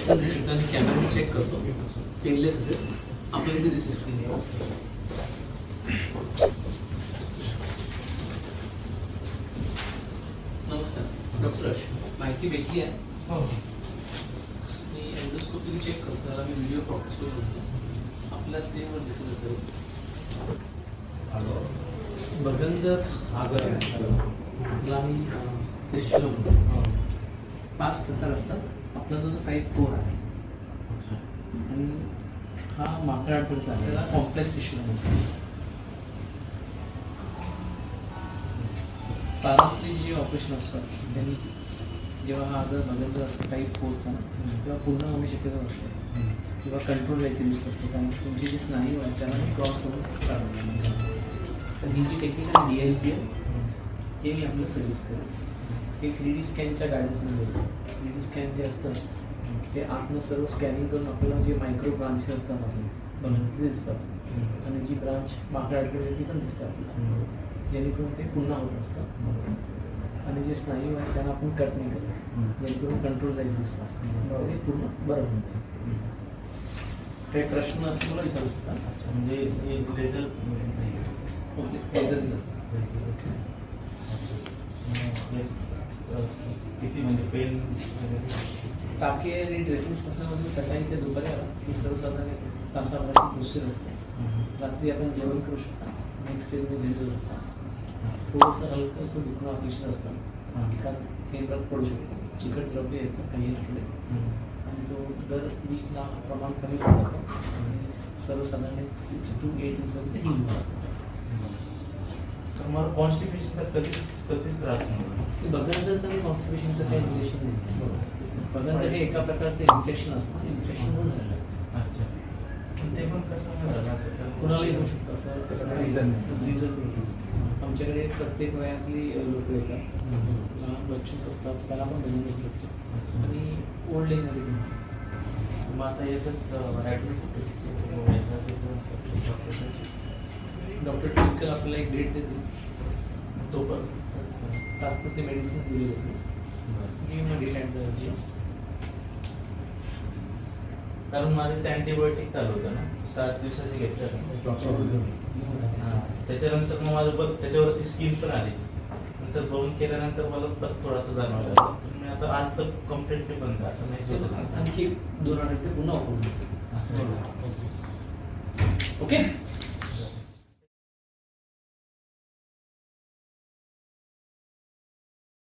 याचं एकदा मी camera check करतो, पेनलेस असेल आपल्याला इथे दिसेल स्क्रीन. नमस्कार डॉक्टर अश्विन, माहिती भेटली आहे. मी एंडोस्कोपी चेक करतो, त्याला मी व्हिडिओ प्रॉक्स करतो, आपल्या स्क्रीनवर दिसेल असेल. बगंदर आजार त्याला आम्ही फिस्टुला म्हणतो. 5 प्रकार असतात. आपला जो टाईप 4 आहे आणि हा माकड आठवड्याचा त्याला कॉम्प्लेक्स फिस्टुला म्हणतो. पारंपरिक जे ऑपरेशन असतात त्यांनी जेव्हा हा आजार बगंदर असतो टाईप 4चा तेव्हा पूर्ण होणे शक्यता असते किंवा कंट्रोल व्हायची रिस्क असते, कारण तुमची जी स्नायू आहे त्याला क्रॉस करून काढायला. तर ही जी टेक्निक आहे DLP हे मी आपल्याला सर्व्हिस करेन. हे 3D स्कॅनच्या गायडन्समध्ये होतं. 3D स्कॅन जे असतं ते आतनं सर्व स्कॅनिंग करून आपल्याला जे मायक्रो ब्रांचेस असतात आपले बघून ते दिसतात आणि जी ब्रांच माकड आठवडी ती पण दिसतात आपल्याला, जेणेकरून ते पुन्हा होत असतात. आणि जे स्नायू आहे त्यांना आपण कट नाही करत, जेणेकरून कंट्रोल जायचं दिसतं असतं, तर ते पूर्ण बरं होऊन जाईल. काही प्रश्न असतील मला विचारू शकता. म्हणजे लेझर लेझरच असतं. किती म्हणजे पेन टाके ड्रेसिंग असल्यामध्ये सकाळी ते दुपारी आला की सर्वसाधारण तासाभराची प्रोसेस असते. रात्री आपण जेवण करू शकता, नेक्स्ट डे तुम्ही घरी जाऊ शकता. थोडंसं हलकं असं दुखणं अपेक्षित असतं, एका थेंबात पडू शकतो, चिकट द्रव्य येतं काही आठवडे आणि तो दर वीकला प्रमाण कमी होत जातं आणि सर्वसाधारण 6 to 8 इंचमध्ये हील होतं. तर मला कॉन्स्टिपेशनचा कधीच त्रास नाही. बगंदरचं आणि कॉन्स्टिपेशनचं काही रिलेशन नाही. बगंदर हे एका प्रकारचं इन्फेक्शन असतं, इन्फेक्शन होऊन झालं. अच्छा, ते पण कसं कुणाला येऊ शकतं असं काही रिझन. आमच्याकडे प्रत्येक वयातली लोक येतात, लहान बच्चे असतात त्याला पण बघून येऊ शकतो आणि ओल्ड एजमध्ये घेऊ शकतो. मग आता याच्यात डॉक्टर टिलकर आपल्याला एक डेट देतील, तो पण तात्पुरते मेडिसिन्स दिले होते. Date at the earliest. कारण माझे ते अँटीबायोटिक चालू होतं ना, 7 दिवसाचे घेतलं. त्याच्यानंतर मग माझं त्याच्यावरती स्किन पण आली. नंतर बघून केल्यानंतर मला परत थोडासा जाणवायला लागला. मी आता आज तर कम्प्लिटली बंद आता नाही. आणखी 2 आठवडे पुन्हा ओके.